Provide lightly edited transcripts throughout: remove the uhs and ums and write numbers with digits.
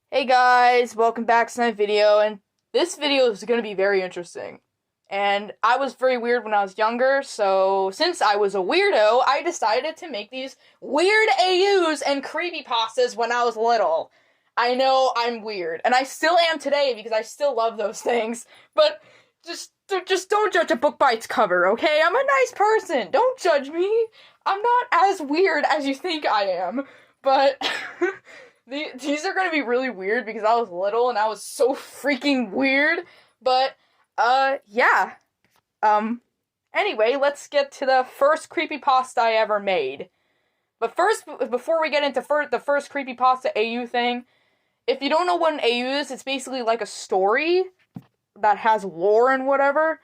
Hey guys, welcome back to my video, and this video is going to be very interesting. And I was very weird when I was younger, so since I was a weirdo, I decided to make these weird AUs and creepypastas when I was little. I know I'm weird, and I still am today because I still love those things, but just don't judge a book by its cover, okay? I'm a nice person. Don't judge me. I'm not as weird as you think I am, but these are gonna be really weird because I was little and I was so freaking weird. But, yeah. Um, anyway, let's get to the first creepypasta I ever made. But first, before we get into the first creepypasta AU thing, if you don't know what an AU is, it's basically like a story that has lore and whatever.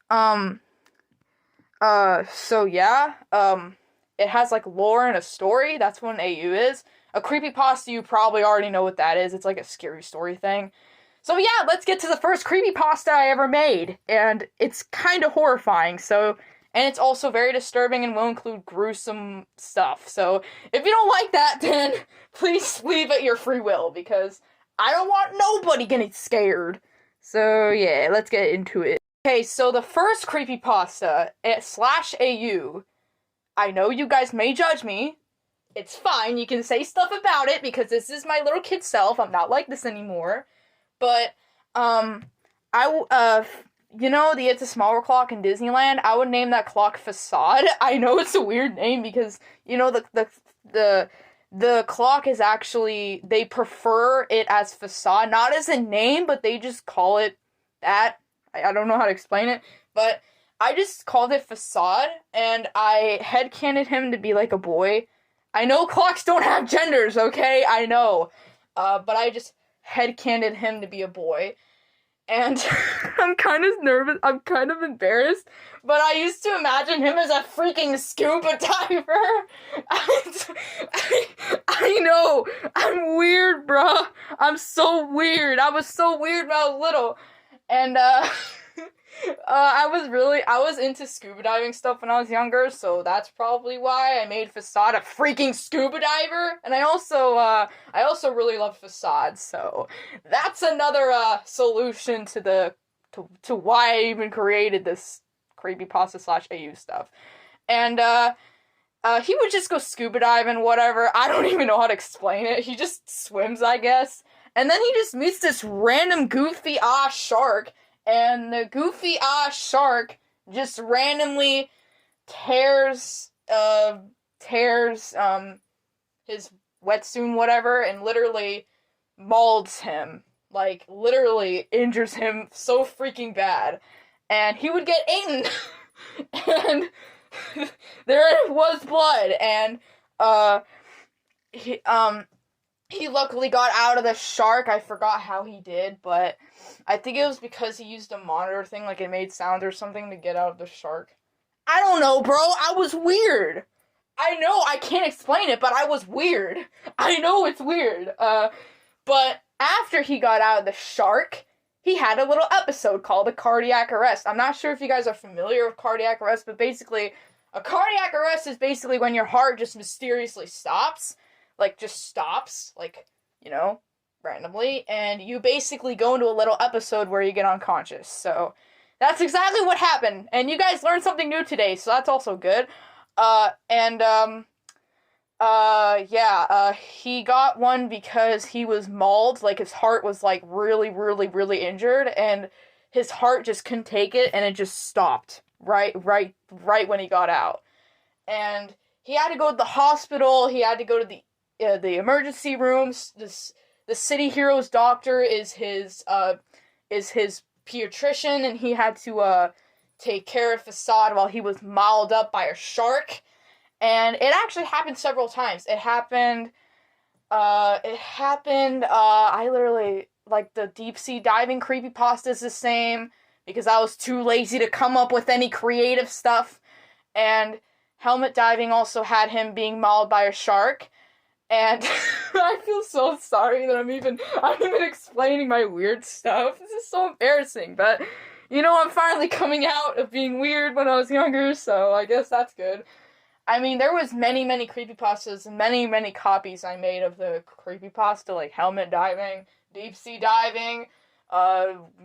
Um, so yeah, it has like lore and a story. That's what an AU is. A creepypasta, you probably already know what that is. It's like a scary story thing. So yeah, let's get to the first creepypasta I ever made. And it's kind of horrifying, and it's also very disturbing and will include gruesome stuff. So if you don't like that, then please leave at your free will, because I don't want nobody getting scared. So yeah, let's get into it. Okay, so the first creepypasta slash AU, I know you guys may judge me. It's fine, you can say stuff about it, because this is my little kid self. I'm not like this anymore. But, you know the It's a Smaller Clock in Disneyland? I would name that clock Facade. I know it's a weird name because, you know, the clock is actually, they prefer it as Facade. Not as a name, but they just call it that. I don't know how to explain it, but I just called it Facade, and I headcanoned him to be like a boy. I know clocks don't have genders, okay? I know. But I just headcanoned him to be a boy. And I'm kind of nervous. I'm kind of embarrassed. But I used to imagine him as a freaking scuba diver. I know. I'm weird, bruh. I'm so weird. I was so weird when I was little. And, I was into scuba diving stuff when I was younger, so that's probably why I made Facade a freaking scuba diver. And I also really love Facade, so that's another, solution to why I even created this creepypasta slash AU stuff. And, he would just go scuba diving, whatever. I don't even know how to explain it. He just swims, I guess. And then he just meets this random goofy-ass shark, and the goofy-ass shark just randomly tears his wetsuit, whatever, and literally mauls him. Like, literally injures him so freaking bad. And he would get eaten! And there was blood, and, he luckily got out of the shark. I forgot how he did, but I think it was because he used a monitor thing, like it made sound or something to get out of the shark. I don't know, bro. I was weird. I know I can't explain it, but I was weird. I know it's weird. But after he got out of the shark, he had a little episode called a cardiac arrest. I'm not sure if you guys are familiar with cardiac arrest, but basically, a cardiac arrest is basically when your heart just mysteriously stops. Like, just stops, like, you know, randomly, and you basically go into a little episode where you get unconscious. So that's exactly what happened, and you guys learned something new today, so that's also good. He got one because he was mauled. Like, his heart was, like, really, really, really injured, and his heart just couldn't take it, and it just stopped right when he got out. And he had to go to the hospital. He had to go to the emergency rooms. The city hero's doctor is his pediatrician, and he had to take care of Facade while he was mauled up by a shark. And it actually happened several times. I literally, like, the deep sea diving creepypasta is the same, because I was too lazy to come up with any creative stuff. And helmet diving also had him being mauled by a shark. And I feel so sorry that I'm even explaining my weird stuff. This is so embarrassing, but, you know, I'm finally coming out of being weird when I was younger, so I guess that's good. I mean, there was many, many creepypastas and many, many copies I made of the creepypasta, like helmet diving, deep sea diving,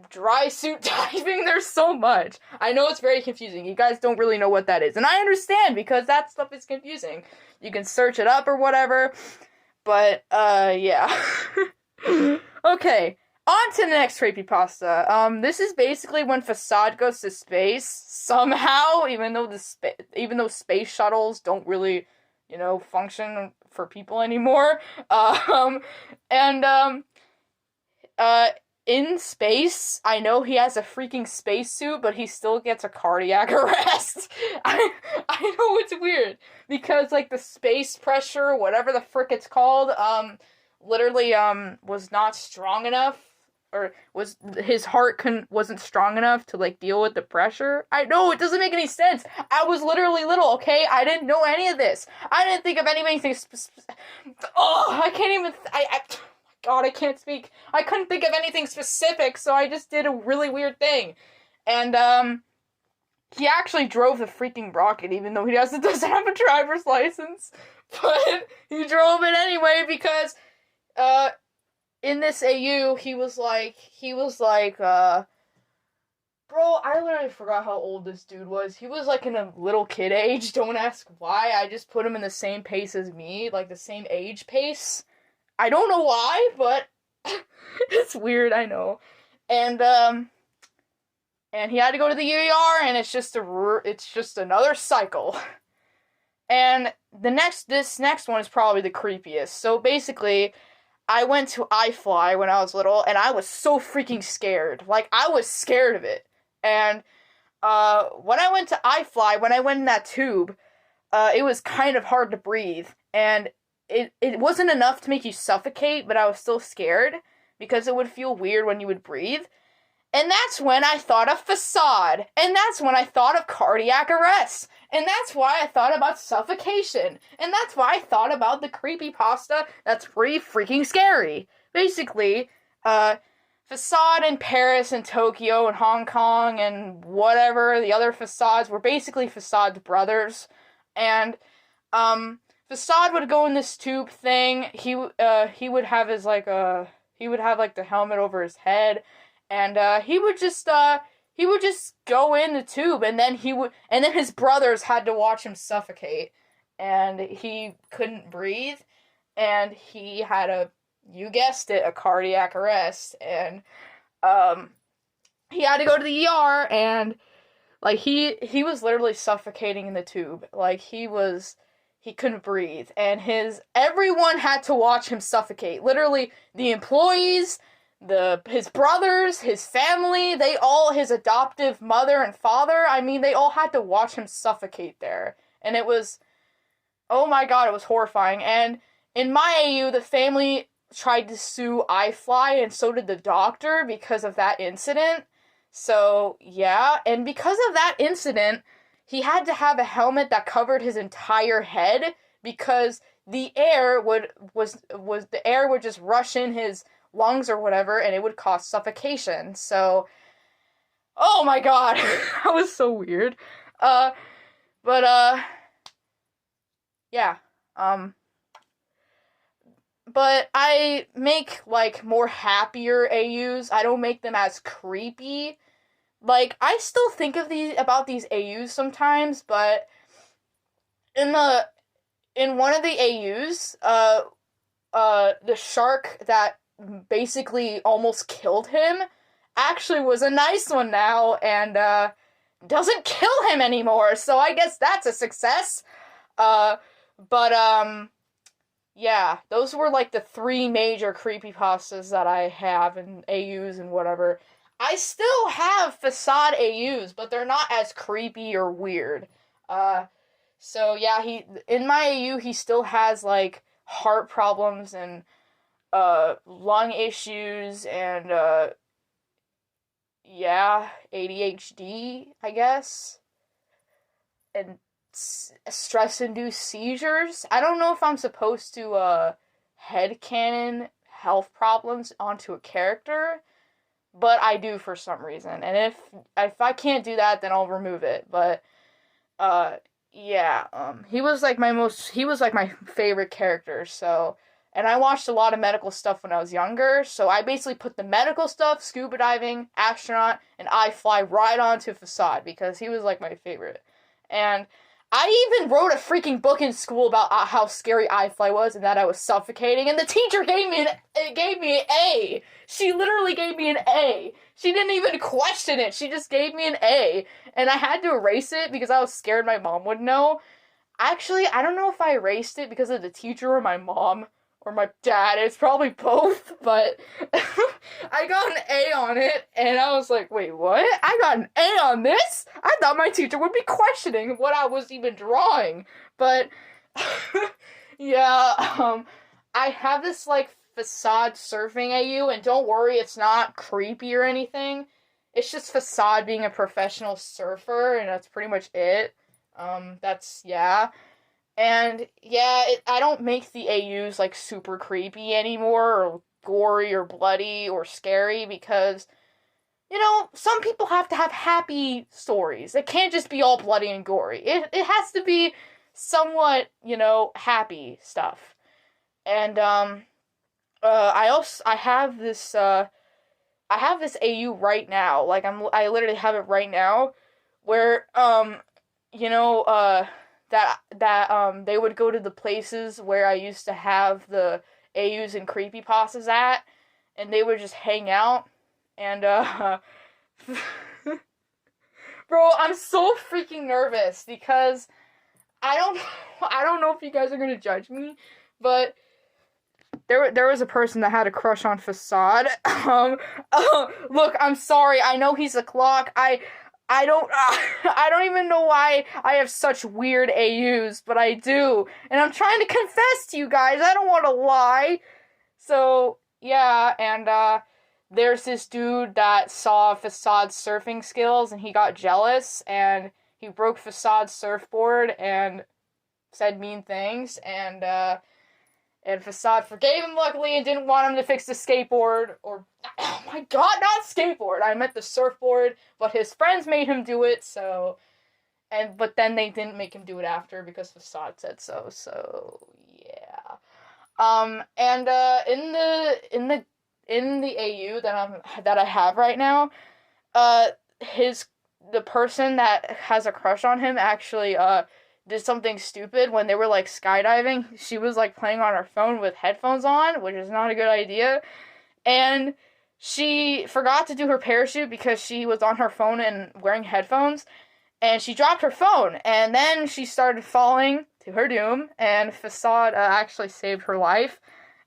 dry suit diving. There's so much. I know it's very confusing. You guys don't really know what that is. And I understand, because that stuff is confusing. You can search it up or whatever. But, yeah. Okay. On to the next creepypasta. This is basically when Facade goes to space somehow, even though space shuttles don't really, function for people anymore. And in space, I know he has a freaking spacesuit, but he still gets a cardiac arrest. I know it's weird, because, like, the space pressure, whatever the frick it's called, literally, was not strong enough, or his heart wasn't strong enough to, like, deal with the pressure. I know, it doesn't make any sense. I was literally little, okay? I didn't know any of this. I didn't think of anything I can't even, God, I can't speak. I couldn't think of anything specific, so I just did a really weird thing. And, he actually drove the freaking rocket, even though he doesn't have a driver's license. But he drove it anyway, because, in this AU, he was like, bro, I literally forgot how old this dude was. He was, like, in a little kid age. Don't ask why. I just put him in the same pace as me, like, the same age pace. I don't know why, but it's weird, I know. And he had to go to the ER, and it's just another cycle. And this next one is probably the creepiest. So basically, I went to iFly when I was little, and I was so freaking scared. Like, I was scared of it. And when I went to iFly, when I went in that tube, it was kind of hard to breathe. And it wasn't enough to make you suffocate, but I was still scared, because it would feel weird when you would breathe. And that's when I thought of Facade. And that's when I thought of cardiac arrest. And that's why I thought about suffocation. And that's why I thought about the creepypasta that's pretty freaking scary. Basically, Facade in Paris and Tokyo and Hong Kong and whatever, the other Facades were basically Facade's brothers. And, Facade would go in this tube thing. He would have the helmet over his head. And, he would just go in the tube, and then his brothers had to watch him suffocate, and he couldn't breathe, and he had you guessed it, a cardiac arrest, and, he had to go to the ER, and, like, he was literally suffocating in the tube, like, he couldn't breathe, and everyone had to watch him suffocate, literally, the employees, his brothers, his family, his adoptive mother and father, I mean, they all had to watch him suffocate there. And it was, oh my god, it was horrifying. And in my AU, the family tried to sue iFly, and so did the doctor, because of that incident. So, yeah, and because of that incident, he had to have a helmet that covered his entire head, because the air would just rush in his lungs or whatever, and it would cause suffocation. So, oh my god, that was so weird. Yeah. But I make, like, more happier AUs. I don't make them as creepy. Like, I still think about these AUs sometimes, but in one of the AUs, the shark that basically almost killed him actually was a nice one now, and doesn't kill him anymore, so I guess that's a success. Yeah, those were, like, the 3 major creepypastas that I have in AUs and whatever. I still have Facade AUs, but they're not as creepy or weird. So yeah, in my AU, he still has, like, heart problems and lung issues, and, ADHD, I guess, and stress-induced seizures. I don't know if I'm supposed to, headcanon health problems onto a character, but I do for some reason, and if I can't do that, then I'll remove it, but, yeah, he was like my favorite character, so, and I watched a lot of medical stuff when I was younger, so I basically put the medical stuff, scuba diving, astronaut, and I fly right onto facade, because he was like my favorite. And I even wrote a freaking book in school about how scary iFly was and that I was suffocating, and the teacher gave me an A. She literally gave me an A. She didn't even question it. She just gave me an A, and I had to erase it because I was scared my mom would know. Actually, I don't know if I erased it because of the teacher or my mom or my dad. It's probably both, but I got an A on it, and I was like, wait, what? I got an A on this? I thought my teacher would be questioning what I was even drawing. But, yeah, I have this, like, facade surfing AU, and don't worry, it's not creepy or anything. It's just facade being a professional surfer, and that's pretty much it. Yeah. And yeah, I don't make the AUs like super creepy anymore, or gory, or bloody, or scary, because, some people have to have happy stories. It can't just be all bloody and gory. It has to be somewhat, happy stuff. And, I have this AU right now. Like, I literally have it right now, where, you know, they would go to the places where I used to have the AUs and creepypastas at, and they would just hang out, and, bro, I'm so freaking nervous, because I don't know if you guys are gonna judge me, but there was a person that had a crush on Facade. Look, I'm sorry. I know he's a clock. I don't I don't even know why I have such weird AUs, but I do. And I'm trying to confess to you guys. I don't want to lie. So, yeah, and there's this dude that saw Facade's surfing skills and he got jealous and he broke Facade's surfboard and said mean things, and Facade forgave him, luckily, and didn't want him to fix the skateboard, or, oh my god, not skateboard, I meant the surfboard, but his friends made him do it, but then they didn't make him do it after, because Facade said so, yeah. In the AU that I have right now, the person that has a crush on him actually, did something stupid when they were, like, skydiving. She was, like, playing on her phone with headphones on, which is not a good idea, and she forgot to do her parachute because she was on her phone and wearing headphones, and she dropped her phone, and then she started falling to her doom, and Facade actually saved her life,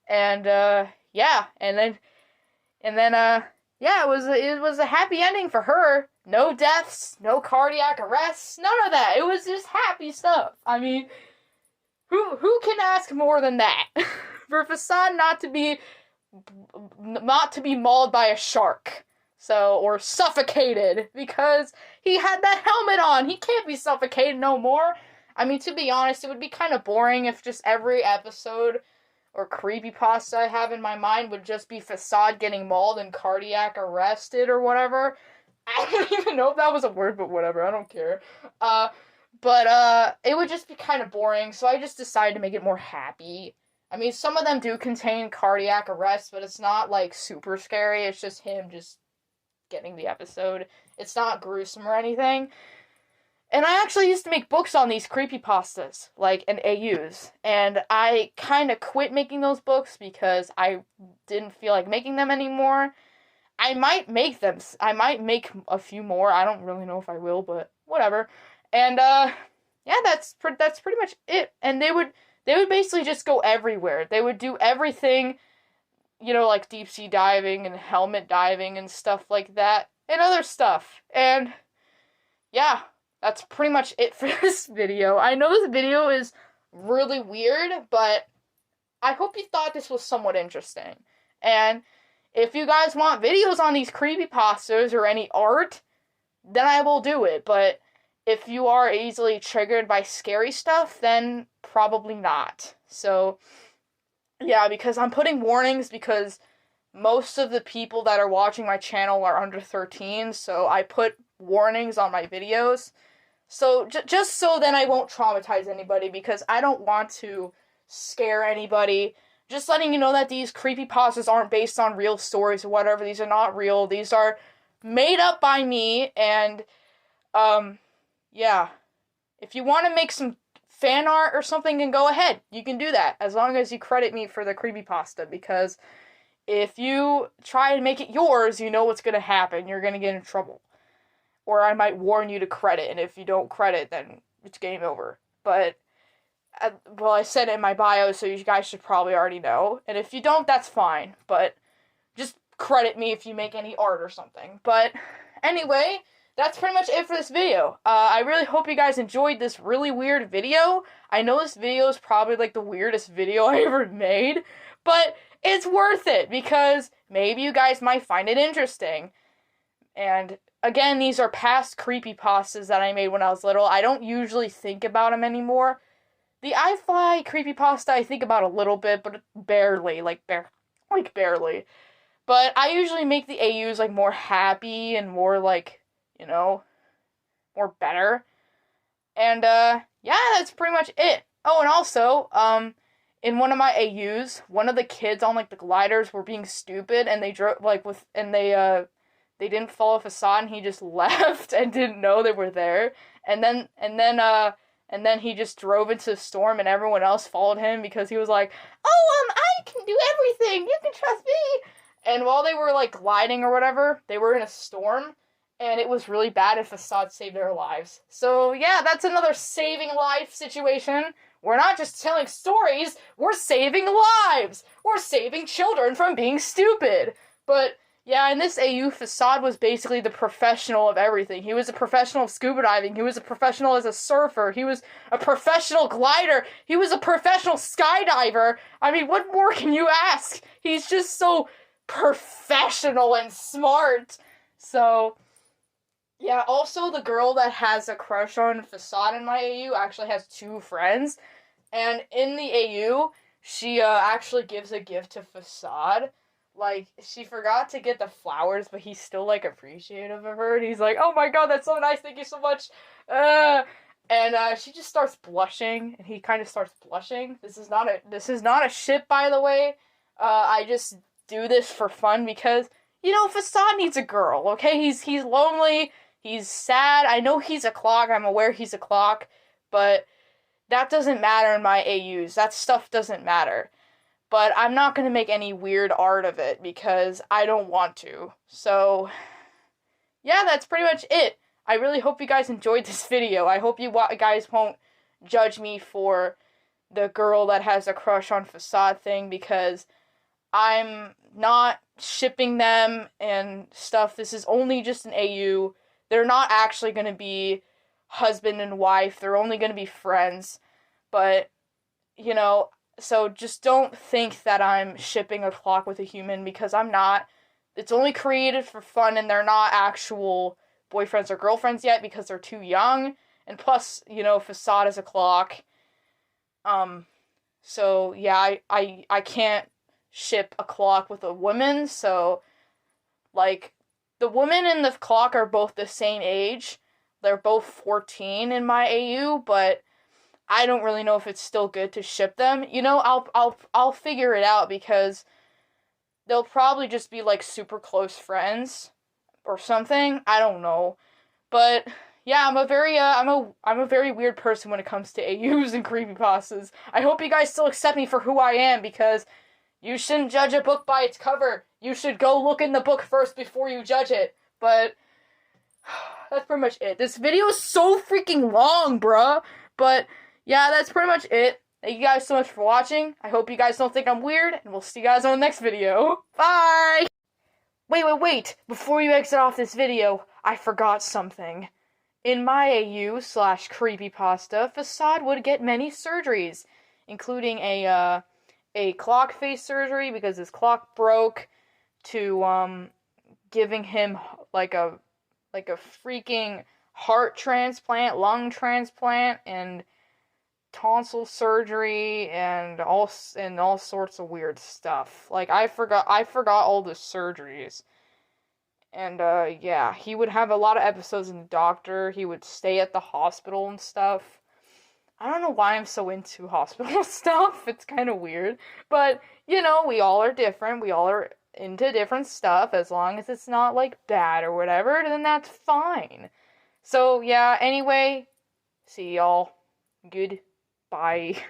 and, yeah, yeah, it was a happy ending for her. No deaths, no cardiac arrests, none of that. It was just happy stuff. I mean, who can ask more than that? For Facade not to be mauled by a shark. Or suffocated, because he had that helmet on. He can't be suffocated no more. I mean, to be honest, it would be kind of boring if just every episode or creepypasta I have in my mind would just be Facade getting mauled and cardiac arrested or whatever. I don't even know if that was a word, but whatever, I don't care. But it would just be kind of boring, so I just decided to make it more happy. I mean, some of them do contain cardiac arrest, but it's not, like, super scary. It's just him just getting the episode. It's not gruesome or anything. And I actually used to make books on these creepypastas, and AUs. And I kind of quit making those books because I didn't feel like making them anymore. I might make them. I might make a few more. I don't really know if I will, but whatever. And, yeah, that's pretty much it. And they would basically just go everywhere. They would do everything, like deep sea diving and helmet diving and stuff like that. And other stuff. And, yeah, that's pretty much it for this video. I know this video is really weird, but I hope you thought this was somewhat interesting. And if you guys want videos on these creepypastas or any art, then I will do it. But if you are easily triggered by scary stuff, then probably not. So, yeah, because I'm putting warnings because most of the people that are watching my channel are under 13, so I put warnings on my videos. So, just so then I won't traumatize anybody, because I don't want to scare anybody. Just letting you know that these creepypastas aren't based on real stories or whatever. These are not real. These are made up by me, and, yeah. If you want to make some fan art or something, then go ahead. You can do that, as long as you credit me for the creepypasta, because if you try and make it yours, you know what's going to happen. You're going to get in trouble. Or I might warn you to credit, and if you don't credit, then it's game over. But, well, I said it in my bio, so you guys should probably already know. And if you don't, that's fine. But just credit me if you make any art or something. But anyway, that's pretty much it for this video. I really hope you guys enjoyed this really weird video. I know this video is probably like the weirdest video I ever made, but it's worth it because maybe you guys might find it interesting. And again, these are past creepypastas that I made when I was little. I don't usually think about them anymore. The I Fly creepypasta I think about a little bit, but barely, barely. But I usually make the AUs like more happy and more like, you know, more better. And yeah, that's pretty much it. Oh, and also, in one of my AUs, one of the kids on like the gliders were being stupid, and they drove they didn't follow facade, and he just left and didn't know they were there. And then he just drove into the storm, and everyone else followed him because he was like, "Oh, I can do everything. You can trust me." And while they were like gliding or whatever, they were in a storm, and it was really bad, and facade saved their lives. So yeah, that's another saving life situation. We're not just telling stories, we're saving lives. We're saving children from being stupid. But yeah, in this AU, Facade was basically the professional of everything. He was a professional of scuba diving. He was a professional as a surfer. He was a professional glider. He was a professional skydiver. I mean, what more can you ask? He's just so professional and smart. So, yeah, also the girl that has a crush on Facade in my AU actually has 2 friends. And in the AU, she actually gives a gift to Facade. Like, she forgot to get the flowers, but he's still, like, appreciative of her. And he's like, "Oh my god, that's so nice, thank you so much." And she just starts blushing, and he kind of starts blushing. This is not a ship, by the way. I just do this for fun because, you know, Facade needs a girl, okay? He's lonely, he's sad. I know he's a clock, I'm aware he's a clock, but that doesn't matter in my AUs. That stuff doesn't matter. But I'm not going to make any weird art of it because I don't want to. So, yeah, that's pretty much it. I really hope you guys enjoyed this video. I hope you guys won't judge me for the girl that has a crush on Facade thing, because I'm not shipping them and stuff. This is only just an AU. They're not actually going to be husband and wife. They're only going to be friends. But, you know, so just don't think that I'm shipping a clock with a human, because I'm not. It's only created for fun, and they're not actual boyfriends or girlfriends yet because they're too young. And plus, you know, Facade is a clock. So yeah, I can't ship a clock with a woman. So, like, the woman and the clock are both the same age. They're both 14 in my AU, but I don't really know if it's still good to ship them. You know, I'll figure it out, because they'll probably just be like super close friends or something. I don't know. But yeah, I'm a very weird person when it comes to AUs and creepypastas. I hope you guys still accept me for who I am, because you shouldn't judge a book by its cover. You should go look in the book first before you judge it. But that's pretty much it. This video is so freaking long, bruh. But yeah, that's pretty much it. Thank you guys so much for watching. I hope you guys don't think I'm weird, and we'll see you guys on the next video. Bye! Wait. Before you exit off this video, I forgot something. In my AU/creepypasta, Facade would get many surgeries, including a clock face surgery because his clock broke, to giving him like a freaking heart transplant, lung transplant, and tonsil surgery, and all sorts of weird stuff. Like, I forgot all the surgeries. And, yeah, he would have a lot of episodes in the doctor. He would stay at the hospital and stuff. I don't know why I'm so into hospital stuff. It's kind of weird. But, you know, we all are different. We all are into different stuff. As long as it's not, like, bad or whatever, then that's fine. So, yeah, anyway, see y'all. Goodbye.